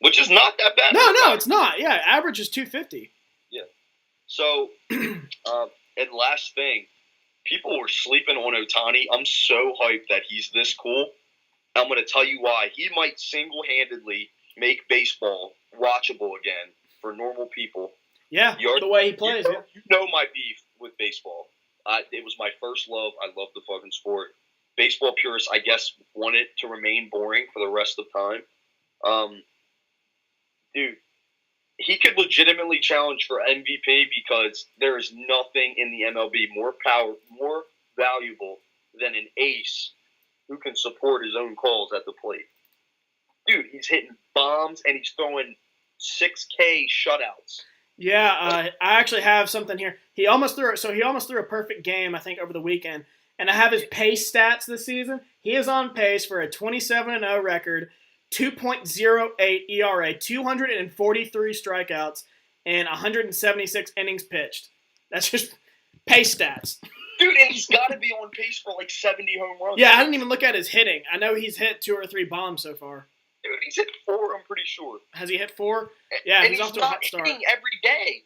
Which is not that bad. No, it's not. Yeah, average is 250. Yeah. So, and last thing, people were sleeping on Ohtani. I'm so hyped that he's this cool. I'm going to tell you why. He might single-handedly make baseball watchable again for normal people. Yeah, the way he plays. You know my beef with baseball. It was my first love. I love the fucking sport. Baseball purists, I guess, want it to remain boring for the rest of time. Dude, he could legitimately challenge for MVP because there is nothing in the MLB more valuable than an ace who can support his own calls at the plate. Dude, he's hitting bombs and he's throwing 6K shutouts. Yeah, I actually have something here. He almost threw a perfect game, I think, over the weekend. And I have his pace stats this season. He is on pace for a 27-0 record, 2.08 ERA, 243 strikeouts, and 176 innings pitched. That's just pace stats. Dude, and he's got to be on pace for like 70 home runs. Yeah, I didn't even look at his hitting. I know he's hit 2 or 3 bombs so far. Dude, he's hit 4, I'm pretty sure. Has he hit 4? Yeah, and he's off to a hot start. Hitting every day.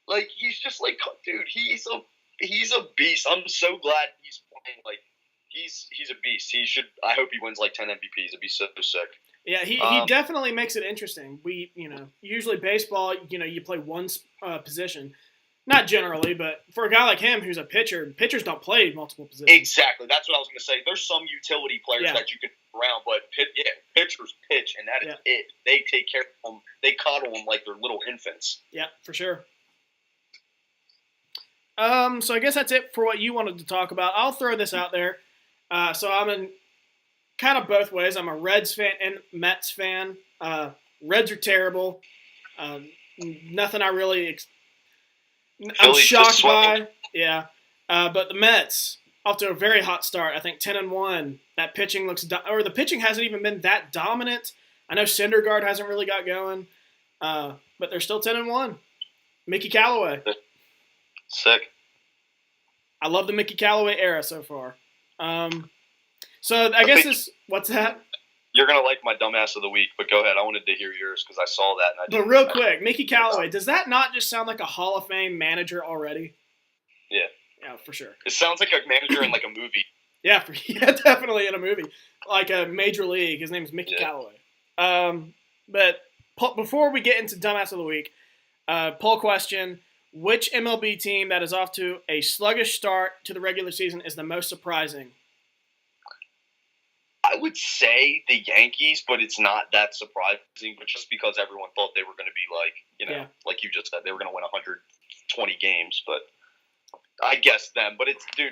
Like, he's just like, dude, he's a beast. I'm so glad he's playing. Like, he's a beast. I hope he wins like 10 MVPs. It'd be so sick. Yeah, he definitely makes it interesting. Usually baseball, you play one position. Not generally, but for a guy like him who's a pitcher, pitchers don't play multiple positions. Exactly. That's what I was going to say. There's some utility players that you can around, but pitchers pitch, and that is it. They take care of them. They coddle them like they're little infants. Yeah, for sure. So I guess that's it for what you wanted to talk about. I'll throw this out there. So I'm in kind of both ways. I'm a Reds fan and Mets fan. Reds are terrible. Nothing I really I'm shocked by. Yeah. But the Mets, off to a very hot start. I think 10-1. That pitching the pitching hasn't even been that dominant. I know Syndergaard hasn't really got going. But they're still 10-1. Mickey Callaway. Sick. I love the Mickey Callaway era so far. So I guess what's that? You're going to like my dumbass of the week, but go ahead. I wanted to hear yours because I saw that. But real quick, Mickey Callaway, does that not just sound like a Hall of Fame manager already? Yeah. Yeah, for sure. It sounds like a manager in like a movie. Yeah, definitely in a movie. Like a Major League. His name is Mickey Callaway. But before we get into dumbass of the week, poll question. Which MLB team that is off to a sluggish start to the regular season is the most surprising? I would say the Yankees, but it's not that surprising. But just because everyone thought they were going to be like you just said, they were going to win 120 games. But I guess them. But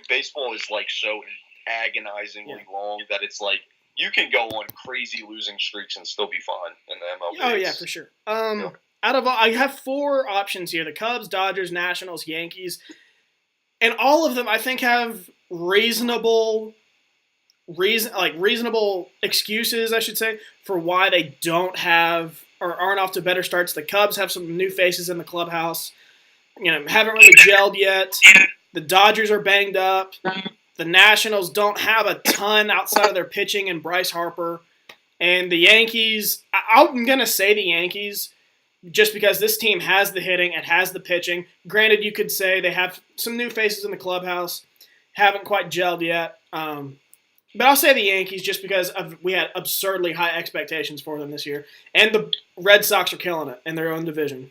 baseball is like so agonizingly long that it's like you can go on crazy losing streaks and still be fine in the MLB. Oh yeah, for sure. I have 4 options here: the Cubs, Dodgers, Nationals, Yankees, and all of them I think have reasonable excuses, I should say, for why they don't have or aren't off to better starts. The Cubs have some new faces in the clubhouse. Haven't really gelled yet. The Dodgers are banged up. The Nationals don't have a ton outside of their pitching and Bryce Harper. And the Yankees, I'm going to say the Yankees just because this team has the hitting and has the pitching. Granted, you could say they have some new faces in the clubhouse, haven't quite gelled yet. But I'll say the Yankees just because we had absurdly high expectations for them this year. And the Red Sox are killing it in their own division.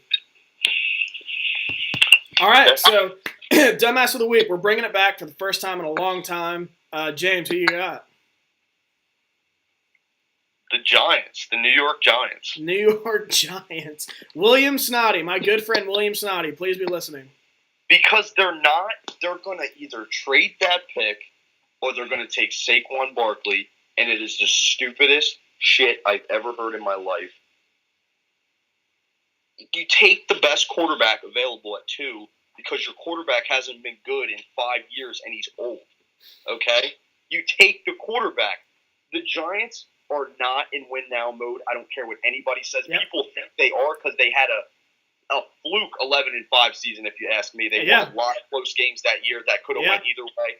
All right, so dumbass of the week. We're bringing it back for the first time in a long time. James, who you got? The Giants, the New York Giants. New York Giants. William Snoddy, my good friend William Snoddy, please be listening. Because they're going to either trade that pick or they're going to take Saquon Barkley, and it is the stupidest shit I've ever heard in my life. You take the best quarterback available at 2 because your quarterback hasn't been good in 5 years and he's old. Okay? You take the quarterback. the Giants are not in win now mode. I don't care what anybody says. Yep. People think they are because they had a fluke 11-5 season. If you ask me, they won a lot of close games that year that could have went either way.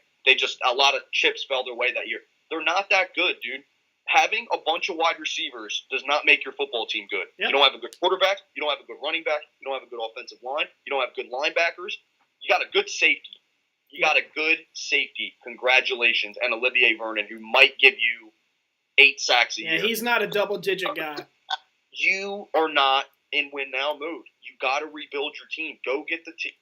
A lot of chips fell their way that year. They're not that good, dude. Having a bunch of wide receivers does not make your football team good. Yep. You don't have a good quarterback. You don't have a good running back. You don't have a good offensive line. You don't have good linebackers. You got a good safety. Congratulations. And Olivier Vernon, who might give you 8 sacks a year. Yeah, he's not a double-digit guy. You are not in win-now mode. You got to rebuild your team. Go get the team.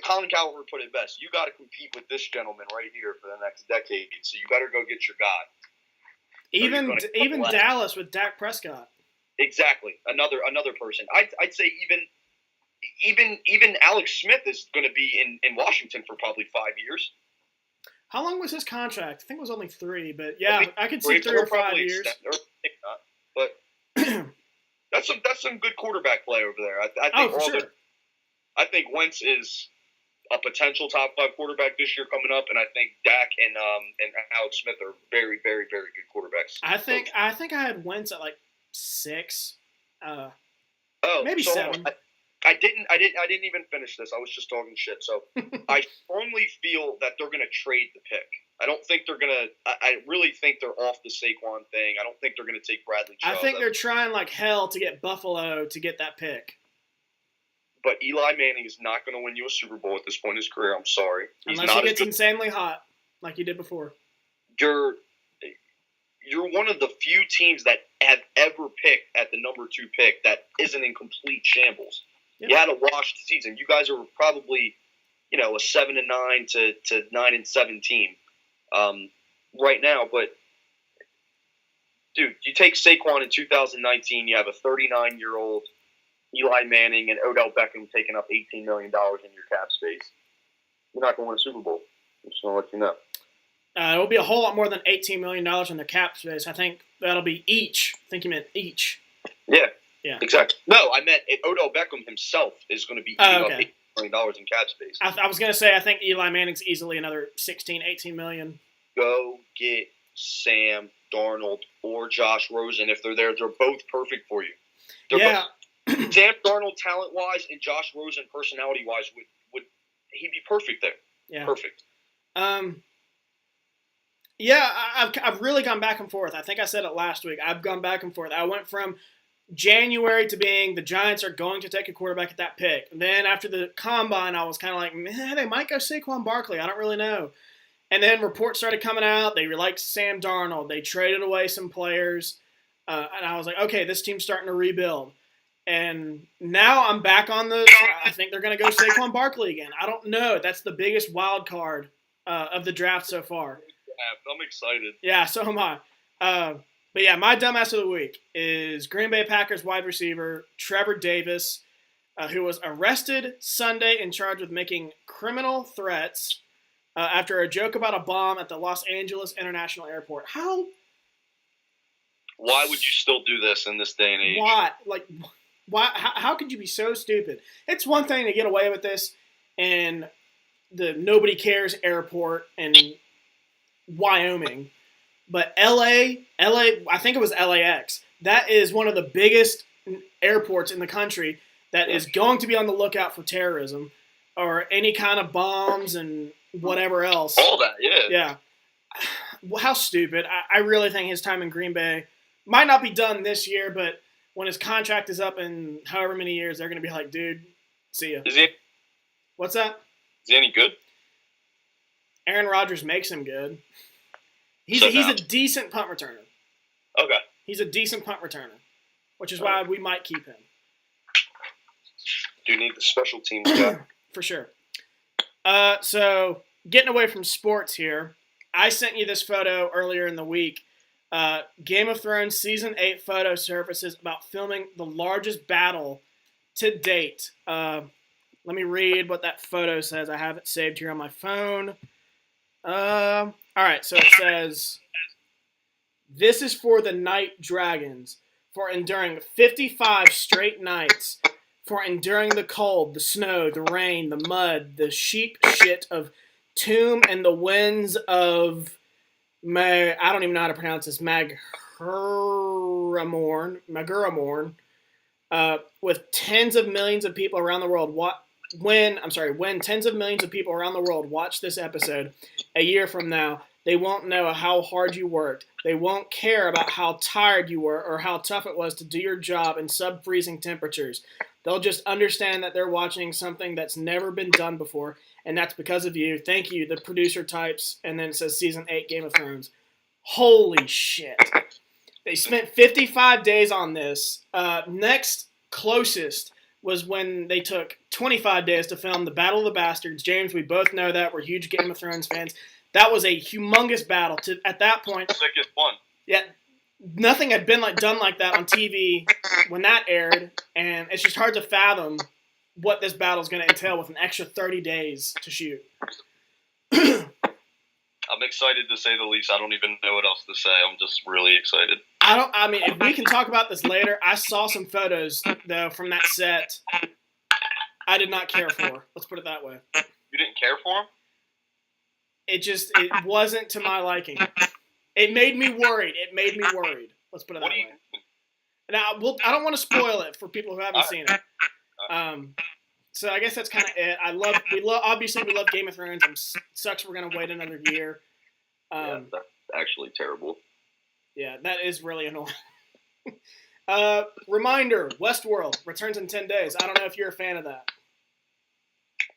Colin Cowherd put it best. You got to compete with this gentleman right here for the next decade. So you better go get your guy. Even Dallas with Dak Prescott. Exactly. Another person. I'd say even Alex Smith is going to be in Washington for probably 5 years. How long was his contract? I think it was only 3, but yeah, I could see 3 or 5 years. But that's some good quarterback play over there. I think Wentz is a potential top 5 quarterback this year coming up, and I think Dak and Alex Smith are very, very, very good quarterbacks. I think I had Wentz at like 6. Maybe 7. I didn't even finish this. I was just talking shit. So I strongly feel that they're going to trade the pick. I don't think they're going to. I really think they're off the Saquon thing. I don't think they're going to take Bradley Chubb. I think they're trying like hell to get Buffalo to get that pick. But Eli Manning is not going to win you a Super Bowl at this point in his career. I'm sorry. Unless he gets insanely hot, like he did before. You're one of the few teams that have ever picked at the number 2 pick that isn't in complete shambles. Yep. You had a washed season. You guys are probably, a 7-9 to 9-7 team right now. But dude, you take Saquon in 2019. You have a 39-year-old Eli Manning and Odell Beckham taking up $18 million in your cap space. You're not going to win a Super Bowl. I'm just going to let you know. It will be a whole lot more than $18 million in their cap space. I think that'll be each. I think you meant each. Yeah. Yeah. Exactly. No, I meant Odell Beckham himself is going to be eating up $8 million in cap space. I was going to say, I think Eli Manning's easily another 16, 18 million. Go get Sam Darnold or Josh Rosen. If they're there, they're both perfect for you. Sam Darnold talent-wise and Josh Rosen personality-wise would he be perfect there? Yeah. Perfect. Yeah, I've really gone back and forth. I think I said it last week. I've gone back and forth. I went from January to being the Giants are going to take a quarterback at that pick. And then after the combine, I was kind of like, they might go Saquon Barkley. I don't really know. And then reports started coming out. They liked Sam Darnold. They traded away some players. And I was like, okay, this team's starting to rebuild. And now I'm back on I think they're going to go Saquon Barkley again. I don't know. That's the biggest wild card of the draft so far. I'm excited. Yeah, so am I. But yeah, my dumbass of the week is Green Bay Packers wide receiver Trevor Davis, who was arrested Sunday and charged with making criminal threats after a joke about a bomb at the Los Angeles International Airport. Why would you still do this in this day and age? Why? How could you be so stupid? It's one thing to get away with this in the nobody cares airport in Wyoming. But LA, I think it was LAX. That is one of the biggest airports in the country that is going to be on the lookout for terrorism or any kind of bombs and whatever else. All that, yeah. Yeah. How stupid. I really think his time in Green Bay might not be done this year, but when his contract is up in however many years, they're going to be like, dude, see ya. Is he? What's that? Is he any good? Aaron Rodgers makes him good. He's a decent punt returner. Okay. He's a decent punt returner, which is why we might keep him. Do you need the special teams guy? For sure. So, getting away from sports here, I sent you this photo earlier in the week. Game of Thrones Season 8 photo surfaces about filming the largest battle to date. Let me read what that photo says. I have it saved here on my phone. All right, so it says, "This is for the Night Dragons, for enduring 55 straight nights, for enduring the cold, the snow, the rain, the mud, the sheep shit of Tomb and the winds of I don't even know how to pronounce this. Maguramorn, with tens of millions of people around the world. When tens of millions of people around the world watch this episode a year from now, they won't know how hard you worked. They won't care about how tired you were or how tough it was to do your job in sub-freezing temperatures. They'll just understand that they're watching something that's never been done before, and that's because of you. Thank you, the producer types, and then it says Season 8 Game of Thrones. Holy shit. They spent 55 days on this. Next closest was when they took 25 days to film the Battle of the Bastards. James, we both know that. We're huge Game of Thrones fans. That was a humongous battle. At that point, Sickest one. Yeah, nothing had been done like that on TV when that aired, and it's just hard to fathom what this battle is going to entail with an extra 30 days to shoot. I'm excited to say the least. I don't even know what else to say. I'm just really excited. If we can talk about this later, I saw some photos, though, from that set I did not care for. Let's put it that way. You didn't care for him? It wasn't to my liking. It made me worried. Let's put it that way. Now, I don't want to spoil it for people who haven't seen it. So I guess that's kind of it. Obviously we love Game of Thrones. It sucks we're gonna wait another year. Yeah, that's actually terrible. Yeah, that is really annoying. Reminder: Westworld returns in 10 days. I don't know if you're a fan of that.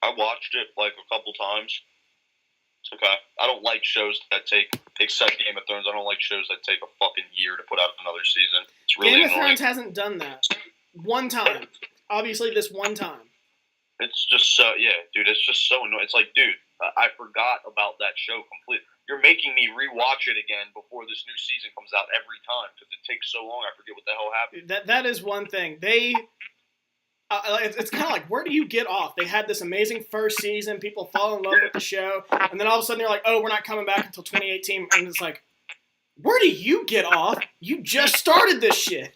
I watched it a couple times. It's okay. I don't like shows that except Game of Thrones. I don't like shows that take a fucking year to put out another season. It's really Game of Thrones hasn't done that. One time. Obviously, this one time. It's just dude, it's just so annoying. It's like, dude, I forgot about that show completely. You're making me rewatch it again before this new season comes out every time because it takes so long. I forget what the hell happened. That is one thing. It's kind of like, where do you get off? They had this amazing first season. People fall in love with the show. And then all of a sudden they're like, oh, we're not coming back until 2018. And it's like, where do you get off? You just started this shit.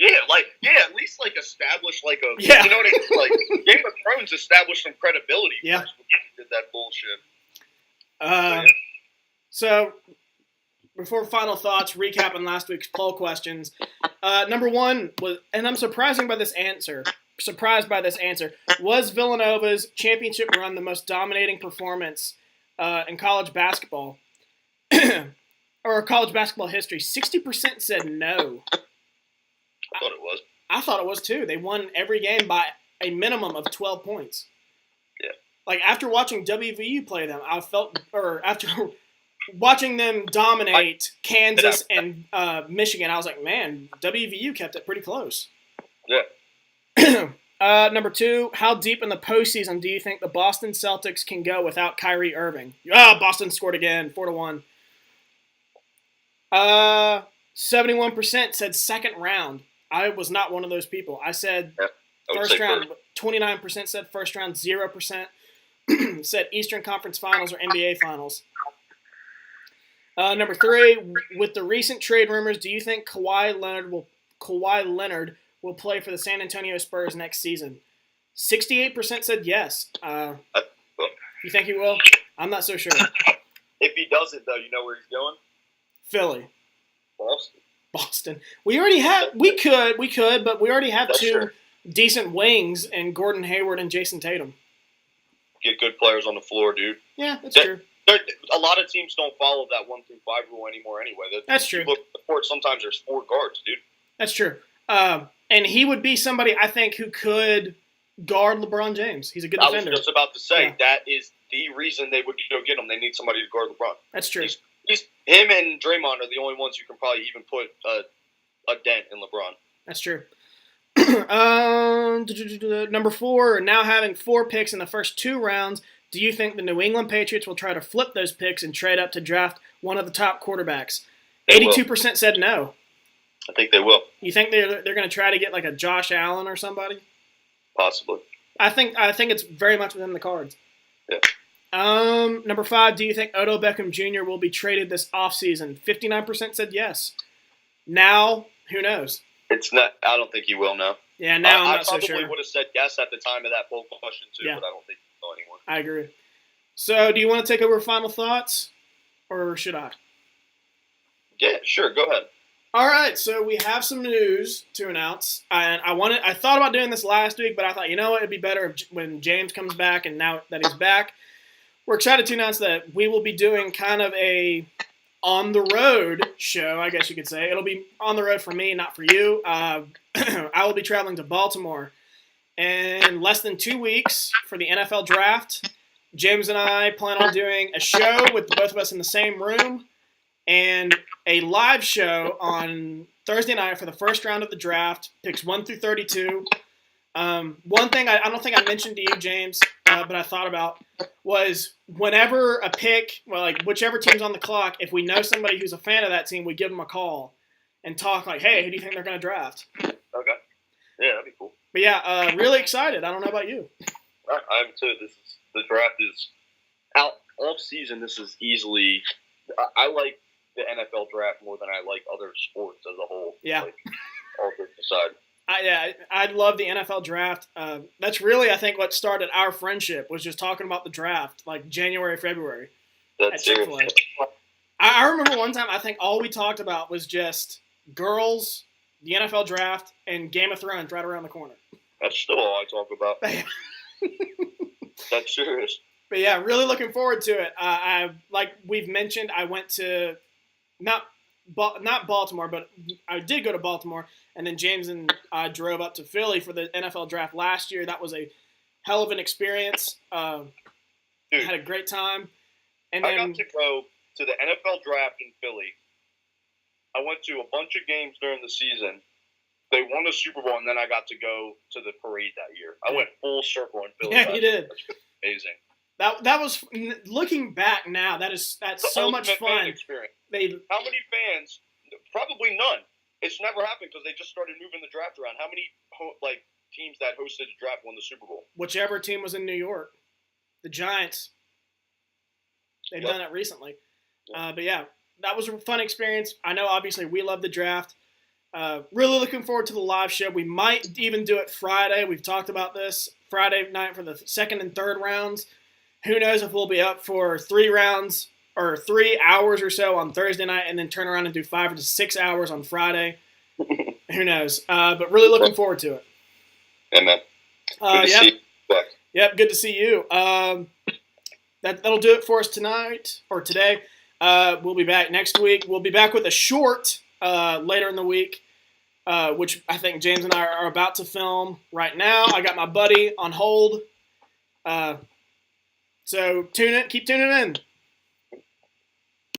At least establish you know what I mean? Game of Thrones established some credibility first before you did that bullshit. So before final thoughts, recapping last week's poll questions. Number one was, and I'm surprised by this answer. Was Villanova's championship run the most dominating performance in college basketball or college basketball history? 60% said no. I thought it was. I thought it was too. They won every game by a minimum of 12 points. Yeah. After watching WVU play them, after watching them dominate Kansas and Michigan, I was like, man, WVU kept it pretty close. Yeah. Number two, how deep in the postseason do you think the Boston Celtics can go without Kyrie Irving? Boston scored again, 4-1. 71% said second round. I was not one of those people. I said first round. 29% said first round. 0% said Eastern Conference Finals or NBA Finals. Number three, with the recent trade rumors, do you think Kawhi Leonard will play for the San Antonio Spurs next season? 68% said yes. You think he will? I'm not so sure. If he doesn't, though, you know where he's going? Philly. Boston. We could, but we already have two decent wings in Gordon Hayward and Jason Tatum. Get good players on the floor, dude. Yeah, that's true. A lot of teams don't follow that 1 through 5 rule anymore anyway. That's true. Look at the court, sometimes there's 4 guards, dude. That's true. And he would be somebody, I think, who could guard LeBron James. He's a good defender. I was just about to say, that is the reason they would go get him. They need somebody to guard LeBron. That's true. Him and Draymond are the only ones who can probably even put a dent in LeBron. That's true. Number 4, now having 4 picks in the first 2 rounds, do you think the New England Patriots will try to flip those picks and trade up to draft one of the top quarterbacks? 82% said no. I think they will. You think they're going to try to get like a Josh Allen or somebody? Possibly. I think it's very much within the cards. Yeah. Number 5, do you think Odell Beckham Jr. will be traded this offseason? 59% said yes. Now, who knows? It's not. I don't think he will now. Yeah, now I'm not so sure. I probably would have said yes at the time of that poll question too, but I don't think he will anymore. I agree. So, do you want to take over final thoughts, or should I? Yeah, sure. Go ahead. All right, so we have some news to announce, and I thought about doing this last week, but I thought, you know what, it'd be better when James comes back, and now that he's back, we're excited to announce that we will be doing kind of a on-the-road show, I guess you could say. It'll be on the road for me, not for you. I will be traveling to Baltimore in less than 2 weeks for the NFL draft. James and I plan on doing a show with both of us in the same room, and a live show on Thursday night for the first round of the draft, picks 1 through 32. One thing I don't think I mentioned to you, James, but I thought about was whenever a pick, well, like whichever team's on the clock, if we know somebody who's a fan of that team, we give them a call and talk like, hey, who do you think they're going to draft? Okay. Yeah, that'd be cool. But yeah, really excited. I don't know about you. I'm too. The draft is out off season. This is easily. I like the NFL draft more than I like other sports as a whole. Yeah. Like, all good aside. I love the NFL draft. That's really, I think, what started our friendship was just talking about the draft, like January, February at Chick-fil-A. I remember one time, I think all we talked about was just girls, the NFL draft, and Game of Thrones right around the corner. That's still all I talk about. That's serious. But yeah, really looking forward to it. I like we've mentioned, I went to not Baltimore, but I did go to Baltimore, and then James and I drove up to Philly for the NFL draft last year. That was a hell of an experience. Dude, had a great time. And I got to go to the NFL draft in Philly. I went to a bunch of games during the season. They won the Super Bowl, and then I got to go to the parade that year. I went full circle in Philly. Yeah, you did. Amazing. That was, looking back now, that's so much fun. Experience. How many fans? Probably none. It's never happened because they just started moving the draft around. How many teams that hosted the draft won the Super Bowl? Whichever team was in New York, the Giants. They've done it recently. Yep. But yeah, that was a fun experience. I know, obviously, we love the draft. Really looking forward to the live show. We might even do it Friday. We've talked about this. Friday night for the second and third rounds. Who knows if we'll be up for 3 rounds or 3 hours or so on Thursday night and then turn around and do 5 to 6 hours on Friday. Who knows? But really looking forward to it. Amen. Good to see you. Yep, good to see you. That'll do it for us tonight or today. We'll be back next week. We'll be back with a short later in the week, which I think James and I are about to film right now. I got my buddy on hold. So keep tuning in.